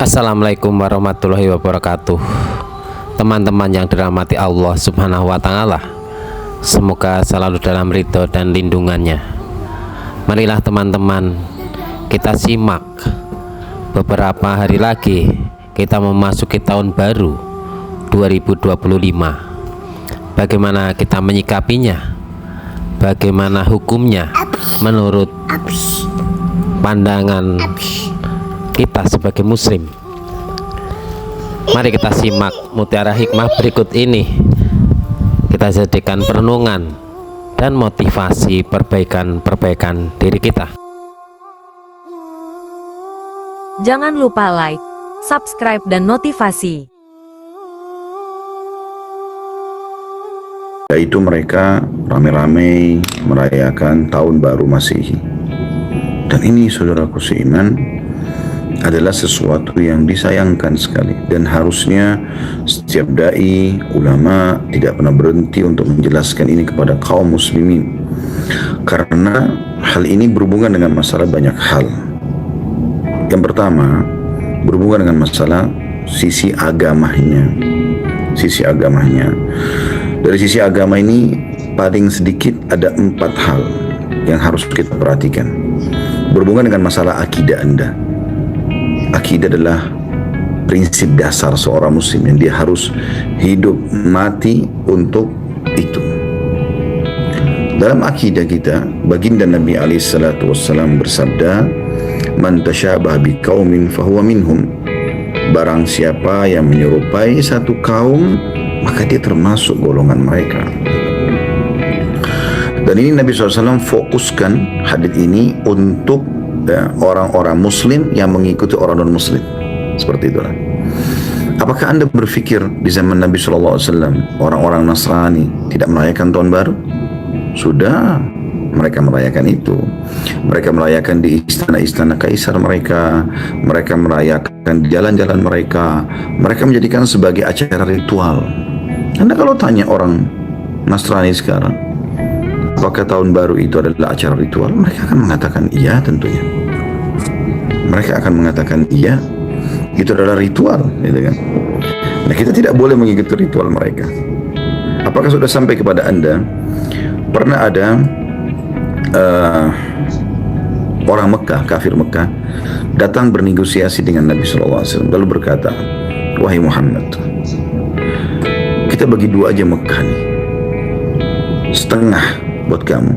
Assalamualaikum warahmatullahi wabarakatuh. Teman-teman yang dirahmati Allah Subhanahu wa Ta'ala, semoga selalu dalam ridho dan lindungannya. Marilah teman-teman, kita simak beberapa hari lagi kita memasuki tahun baru 2025. Bagaimana kita menyikapinya? Bagaimana hukumnya menurut pandangan kita sebagai muslim? Mari kita simak mutiara hikmah berikut ini. Kita jadikan perenungan dan motivasi perbaikan diri kita. Jangan lupa like, subscribe, dan notifikasi. Yaitu mereka rame-rame merayakan tahun baru Masehi. Dan ini saudaraku seiman adalah sesuatu yang disayangkan sekali, dan harusnya setiap dai, ulama tidak pernah berhenti untuk menjelaskan ini kepada kaum muslimin, karena hal ini berhubungan dengan masalah banyak hal. Yang pertama, berhubungan dengan masalah sisi agamanya. Dari sisi agama ini paling sedikit ada 4 hal yang harus kita perhatikan. Berhubungan dengan masalah akidah Anda. Akidah adalah prinsip dasar seorang muslim yang dia harus hidup mati untuk itu. Dalam akidah kita, baginda Nabi SAW bersabda, "Man tasyabaha biqaumin fahuwa minhum." Barang siapa yang menyerupai satu kaum, maka dia termasuk golongan mereka. Dan ini Nabi SAW fokuskan hadits ini untuk orang-orang muslim yang mengikuti orang non-muslim. Seperti itulah. Apakah Anda berpikir di zaman Nabi SAW orang-orang Nasrani tidak merayakan tahun baru? Sudah, mereka merayakan itu. Mereka merayakan di istana-istana kaisar mereka. Mereka merayakan di jalan-jalan mereka. Mereka menjadikan sebagai acara ritual. Anda kalau tanya orang Nasrani sekarang, apakah tahun baru itu adalah acara ritual? Mereka akan mengatakan iya tentunya. Mereka akan mengatakan iya, itu adalah ritual, gitu kan? Nah, kita tidak boleh mengikuti ritual mereka. Apakah sudah sampai kepada Anda? Pernah ada orang Mekah, kafir Mekah, datang bernegosiasi dengan Nabi SAW, lalu berkata, "Wahai Muhammad, kita bagi 2 aja Mekah nih, setengah buat kamu,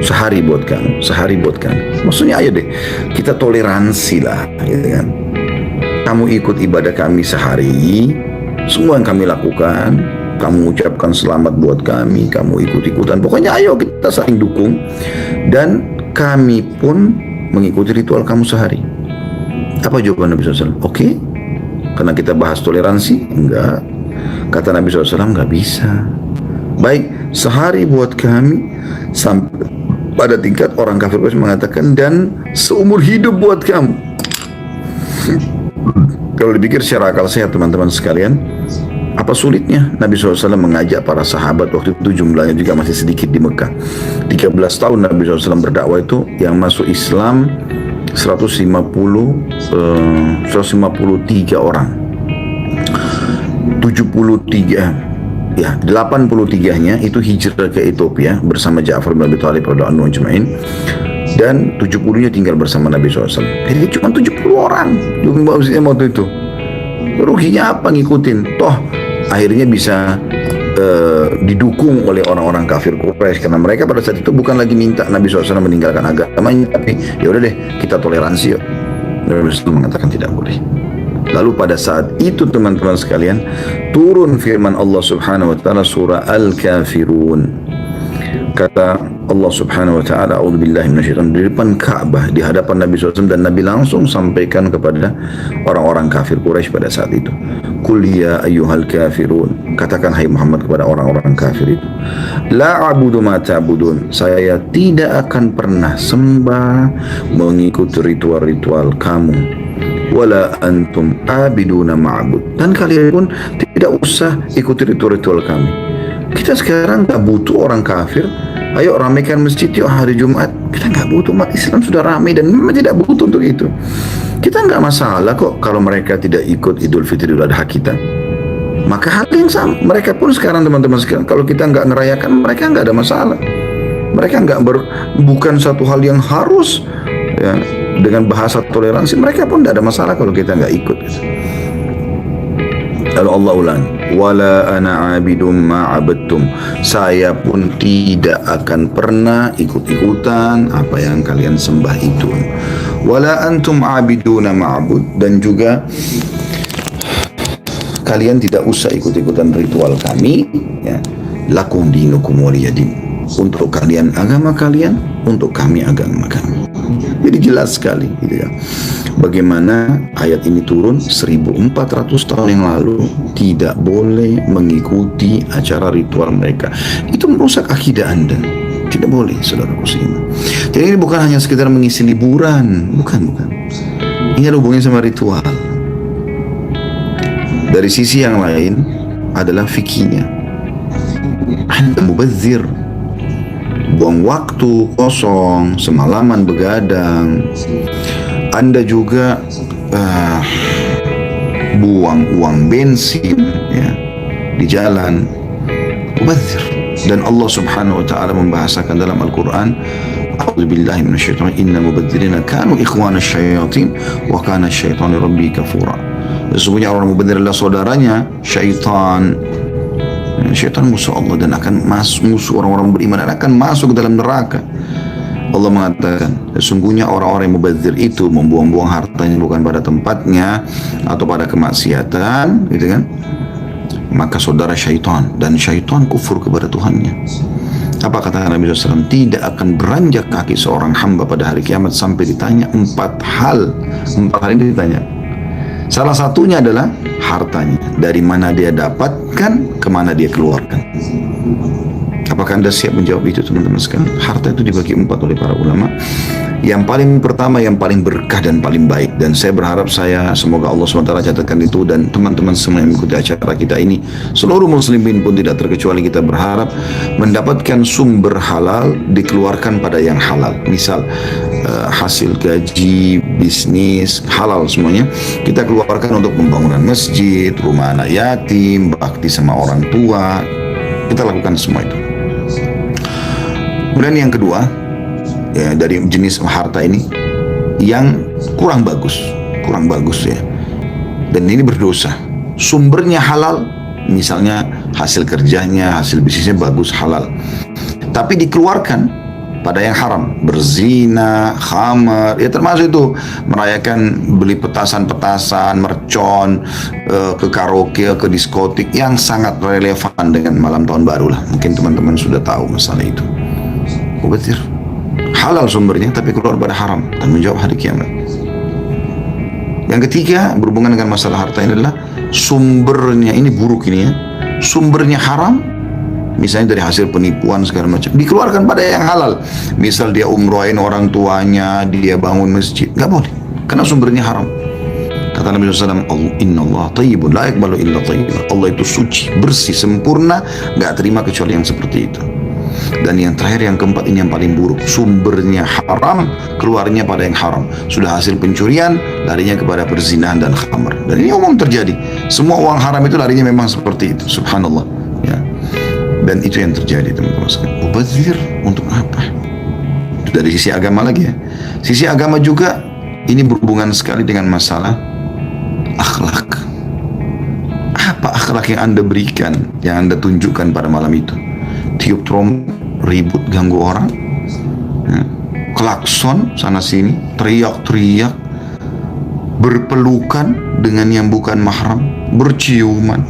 sehari buat kamu, sehari buat kamu." Maksudnya ayo deh, kita toleransi lah, gitu kan. Kamu ikut ibadah kami sehari, semua yang kami lakukan, kamu ucapkan selamat buat kami, kamu ikut-ikutan, pokoknya ayo kita saling dukung, dan kami pun mengikuti ritual kamu sehari. Apa jawaban Nabi SAW? Oke, karena kita bahas toleransi? Enggak. Kata Nabi SAW, enggak bisa. Baik, sehari buat kami, sampai pada tingkat orang kafir Quraisy mengatakan, dan seumur hidup buat kamu. Kalau dipikir secara akal sehat teman-teman sekalian, apa sulitnya Nabi SAW mengajak para sahabat, waktu itu jumlahnya juga masih sedikit di Mekah. 13 tahun Nabi SAW berdakwah, itu yang masuk Islam 153 orang. 83-nya itu hijrah ke Ethiopia bersama Ja'far bin Abi Thalib radhiyallahu anhu ajma'in, dan 70-nya tinggal bersama Nabi SAW. Jadi cuma 70 orang waktu itu. Ruginya apa ngikutin? Toh akhirnya bisa didukung oleh orang-orang kafir Quraisy, karena mereka pada saat itu bukan lagi minta Nabi SAW meninggalkan agamanya, tapi ya udah deh, kita toleransi yuk. Nabi SAW mengatakan tidak boleh. Lalu pada saat itu teman-teman sekalian, turun firman Allah Subhanahu wa Ta'ala surah Al-Kafirun. Kata Allah Subhanahu wa Ta'ala, "A'udzubillahi minasyaitonir rajim," di depan Ka'bah, di hadapan Nabi SAW, dan Nabi langsung sampaikan kepada orang-orang kafir Quraisy pada saat itu, "Qul ya ayyuhal kafirun," katakan hai Muhammad kepada orang-orang kafir itu, "La a'budu ma ta'budun," saya tidak akan pernah sembah mengikuti ritual-ritual kamu, "wala antum abiduna ma'bud," dan kalian pun tidak usah ikuti ritual-ritual kami. Kita sekarang tak butuh orang kafir Ayo ramaikan masjid yuk hari Jumat. Kita nggak butuh, umat Islam sudah ramai dan memang tidak butuh untuk itu. Kita nggak masalah kok kalau mereka tidak ikut Idul Fitri Idul Adha kita. Maka hal yang sama, mereka pun sekarang teman-teman sekalian, kalau kita nggak ngerayakan, mereka nggak ada masalah. Mereka bukan satu hal yang harus, ya, dengan bahasa toleransi, mereka pun tidak ada masalah kalau kita nggak ikut. Lalu Allah ulangi, wala ana abidum ma'abadtum, saya pun tidak akan pernah ikut-ikutan apa yang kalian sembah itu. Wala antum abiduna ma'abud, dan juga kalian tidak usah ikut-ikutan ritual kami, ya. Lakum dinukum waliyadin, untuk kalian agama kalian, untuk kami agama kami. Jadi jelas sekali gitu ya. Bagaimana ayat ini turun 1400 tahun yang lalu, tidak boleh mengikuti acara ritual mereka. Itu merusak akidah Anda. Tidak boleh, saudaraku seiman. Jadi ini bukan hanya sekedar mengisi liburan, bukan. Ini ada hubungannya sama ritual. Dari sisi yang lain adalah fikihnya. Anda mubazir, buang waktu kosong, semalaman begadang. Anda juga buang uang bensin, ya, di jalan, mubazir. Dan Allah Subhanahu wa taala membahasakan dalam Al-Qur'an, a'udzubillahi minasyaitonir rajim, innal mubadzirina kanu ikhwanasy syayatin wa kana asyaitanu rabbi kafura. Sesungguhnya orang mubadzir adalah saudaranya syaitan. Syaitan musuh Allah dan akan musuh orang-orang beriman dan akan masuk ke dalam neraka. Allah mengatakan, sesungguhnya orang-orang yang mubazir itu membuang-buang hartanya bukan pada tempatnya atau pada kemaksiatan, gitu kan? Maka saudara syaitan, dan syaitan kufur kepada Tuhannya. Apa kata Nabi SAW? Tidak akan beranjak kaki seorang hamba pada hari kiamat sampai ditanya 4 hal. 4 hal ini ditanya. Salah satunya adalah hartanya, dari mana dia dapatkan, kemana dia keluarkan. Apakah Anda siap menjawab itu, teman-teman sekalian? Harta itu dibagi 4 oleh para ulama. Yang paling pertama, yang paling berkah dan paling baik, dan saya berharap semoga Allah SWT catatkan itu, dan teman-teman semua yang mengikuti acara kita ini, seluruh muslimin pun tidak terkecuali, kita berharap mendapatkan sumber halal dikeluarkan pada yang halal. Misal hasil gaji, bisnis, halal semuanya kita keluarkan untuk pembangunan masjid, rumah anak yatim, bakti sama orang tua. Kita lakukan semua itu. Kemudian yang kedua, ya, dari jenis harta ini yang kurang bagus ya, dan ini berdosa. Sumbernya halal, misalnya hasil kerjanya, hasil bisnisnya bagus, halal, tapi dikeluarkan pada yang haram, berzina, khamar, ya termasuk itu merayakan, beli petasan-petasan, mercon, ke karaoke, ke diskotik, yang sangat relevan dengan malam tahun baru lah. Mungkin teman-teman sudah tahu masalah itu. Mubazir, halal sumbernya tapi keluar pada haram, dan menjawab hari kiamat. Yang ketiga, berhubungan dengan masalah harta ini adalah sumbernya ini buruk ini ya. Sumbernya haram, misalnya dari hasil penipuan segala macam, dikeluarkan pada yang halal. Misal dia umrohin orang tuanya, dia bangun masjid, nggak boleh karena sumbernya haram. Kata Nabi SAW, Inna Allah tayyibun la yaqbalu illa tayyiban. Allah itu suci, bersih, sempurna, nggak terima kecuali yang seperti itu. Dan yang terakhir, yang keempat, ini yang paling buruk, sumbernya haram, keluarnya pada yang haram. Sudah hasil pencurian, larinya kepada perzinahan dan khamar. Dan ini umum terjadi. Semua uang haram itu larinya memang seperti itu. Subhanallah, ya. Dan itu yang terjadi, teman-teman sekalian. Mubazir untuk apa? Itu dari sisi agama lagi ya. Sisi agama juga ini berhubungan sekali dengan masalah akhlak. Apa akhlak yang Anda berikan, yang Anda tunjukkan pada malam itu? Tiup trompet, ribut, ganggu orang, ya, klakson sana sini, teriak-teriak, berpelukan dengan yang bukan mahram, berciuman,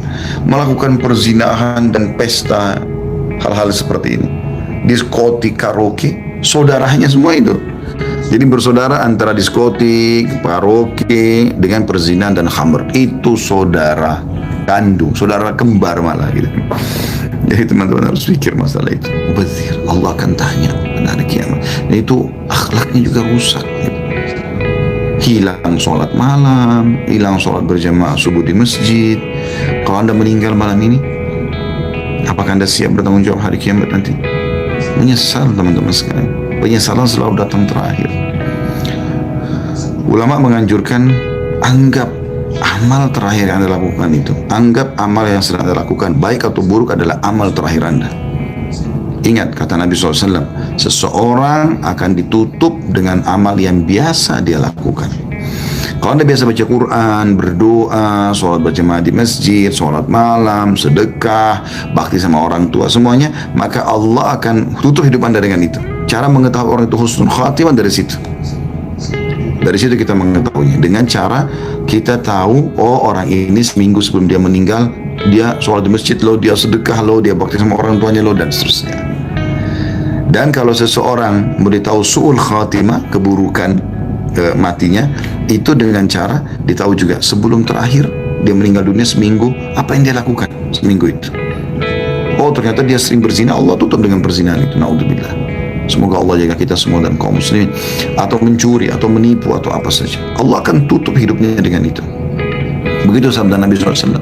melakukan perzinahan dan pesta, hal-hal seperti ini, diskotik, karaoke, saudaranya semua itu. Jadi bersaudara antara diskotik, karaoke dengan perzinahan dan khamr, itu saudara kandung, saudara kembar malah gitu. Jadi teman-teman harus pikir masalah itu. Mubazir, Allah akan tanya pada hari kiamat. Dan itu akhlaknya juga rusak. Hilang sholat malam, hilang sholat berjamaah subuh di masjid. Kalau Anda meninggal malam ini, apakah Anda siap bertanggung jawab hari kiamat nanti? Menyesal teman-teman sekalian. Penyesalan selalu datang terakhir. Ulama menganjurkan, anggap amal terakhir yang Anda lakukan itu, anggap amal yang sedang Anda lakukan, baik atau buruk, adalah amal terakhir Anda. Ingat kata Nabi SAW, seseorang akan ditutup dengan amal yang biasa dia lakukan. Kalau Anda biasa baca Quran, berdoa, sholat berjamaah di masjid, sholat malam, sedekah, bakti sama orang tua, semuanya, maka Allah akan tutup hidup Anda dengan itu. Cara mengetahui orang itu husnul khatimah dari situ. Dari situ kita mengetahuinya, dengan cara kita tahu, oh orang ini seminggu sebelum dia meninggal, dia sholat di masjid loh, dia sedekah loh, dia bakti sama orang tuanya loh, dan seterusnya. Dan kalau seseorang mau tahu su'ul khatimah, keburukan matinya, itu dengan cara ditahu juga sebelum terakhir dia meninggal dunia seminggu, apa yang dia lakukan seminggu itu. Oh ternyata dia sering berzina, Allah tutup dengan perzinahan itu, naudzubillah. Semoga Allah jaga kita semua dan kaum muslimin. Atau mencuri, atau menipu, atau apa saja, Allah akan tutup hidupnya dengan itu. Begitu sabda Nabi SAW.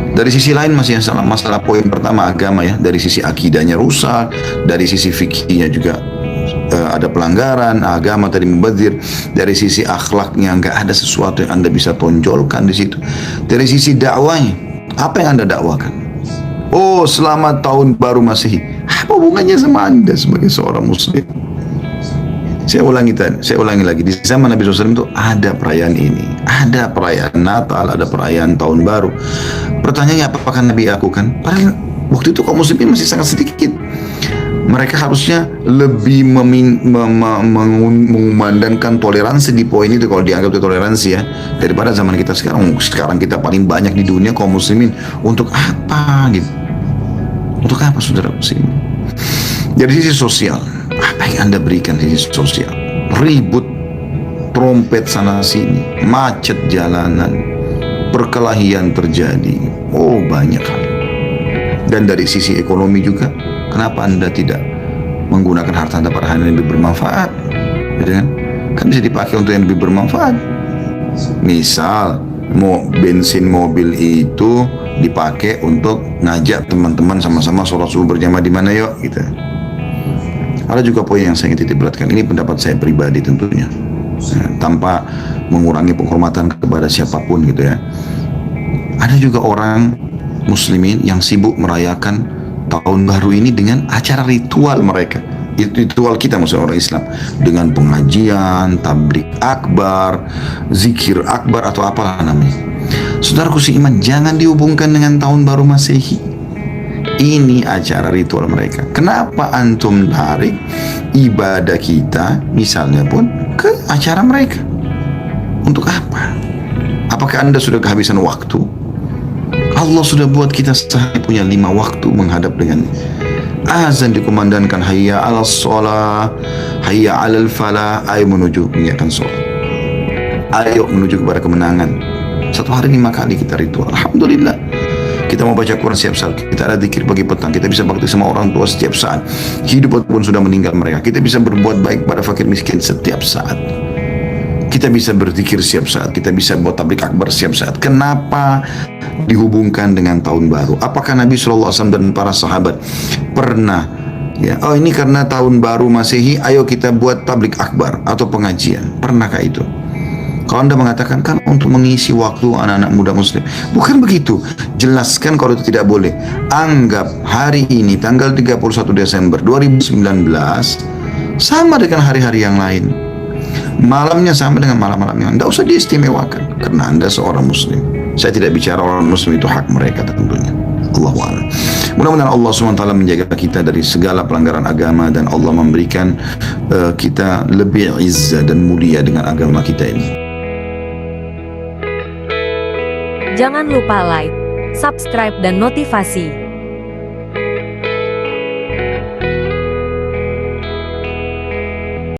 Dari sisi lain masih yang salah, masalah poin pertama agama ya, dari sisi akidahnya rusak, dari sisi fikihnya juga ada pelanggaran agama tadi, mubadzir. Dari sisi akhlaknya nggak ada sesuatu yang Anda bisa tonjolkan di situ. Dari sisi dakwanya, apa yang Anda dakwakan? Oh selamat tahun baru Masehi, apa hubungannya sama Anda sebagai seorang muslim? Saya ulangi lagi, di zaman Nabi SAW itu ada perayaan ini, ada perayaan Natal, ada perayaan tahun baru. Pertanyaannya, apakah Nabi lakukan? Padahal waktu itu kaum muslimin masih sangat sedikit. Mereka harusnya lebih mengumandangkan toleransi di poin itu, kalau dianggap itu toleransi ya, daripada zaman kita sekarang. Sekarang kita paling banyak di dunia kaum muslimin. Untuk apa gitu? Untuk apa saudara muslimin? Dari sisi sosial, apa yang Anda berikan di sisi sosial? Ribut, trompet sana sini, macet jalanan, perkelahian terjadi. Oh banyak hal. Dan dari sisi ekonomi juga, kenapa Anda tidak menggunakan harta Anda pada hal yang lebih bermanfaat? Gitu kan? Kan bisa dipakai untuk yang lebih bermanfaat. Misal, bensin mobil itu dipakai untuk ngajak teman-teman sama-sama sholat subuh berjamaah di mana yuk, gitu. Ada juga poin yang saya ingin titik beratkan. Ini pendapat saya pribadi tentunya, tanpa mengurangi penghormatan kepada siapapun gitu ya. Ada juga orang muslimin yang sibuk merayakan tahun baru ini dengan acara ritual mereka. Itu ritual kita maksudnya orang Islam, dengan pengajian, tablik akbar, zikir akbar, atau apalah namanya. Saudaraku seiman, jangan dihubungkan dengan tahun baru Masehi. Ini acara ritual mereka. Kenapa antum tarik ibadah kita misalnya pun ke acara mereka? Untuk apa? Apakah Anda sudah kehabisan waktu? Allah sudah buat kita sehari punya 5 waktu menghadap dengan azan dikumandangkan, hayya 'alas shalah, hayya 'alal falah, ayo menuju mengerjakan sholat, ayo menuju kepada kemenangan. Satu hari 5 kali kita ritual. Alhamdulillah. Kita mau baca Quran setiap saat, kita ada zikir pagi petang, kita bisa bakti sama orang tua setiap saat, hidup ataupun sudah meninggal mereka. Kita bisa berbuat baik pada fakir miskin setiap saat. Kita bisa berzikir setiap saat, kita bisa buat tablik akbar setiap saat. Kenapa dihubungkan dengan tahun baru? Apakah Nabi SAW dan para sahabat pernah ya, oh ini karena tahun baru Masehi, ayo kita buat tablik akbar atau pengajian? Pernahkah itu? Kalau Anda mengatakan kan untuk mengisi waktu anak-anak muda muslim, bukan begitu. Jelaskan kalau itu tidak boleh. Anggap hari ini tanggal 31 Desember 2019 sama dengan hari-hari yang lain. Malamnya sama dengan malam-malam yang lain. Tidak usah diistimewakan karena Anda seorang muslim. Saya tidak bicara orang muslim itu hak mereka tentunya. Allahu a'lam. Mudah-mudahan Allah SWT menjaga kita dari segala pelanggaran agama, dan Allah memberikan kita lebih izzah dan mulia dengan agama kita ini. Jangan lupa like, subscribe dan notivasi.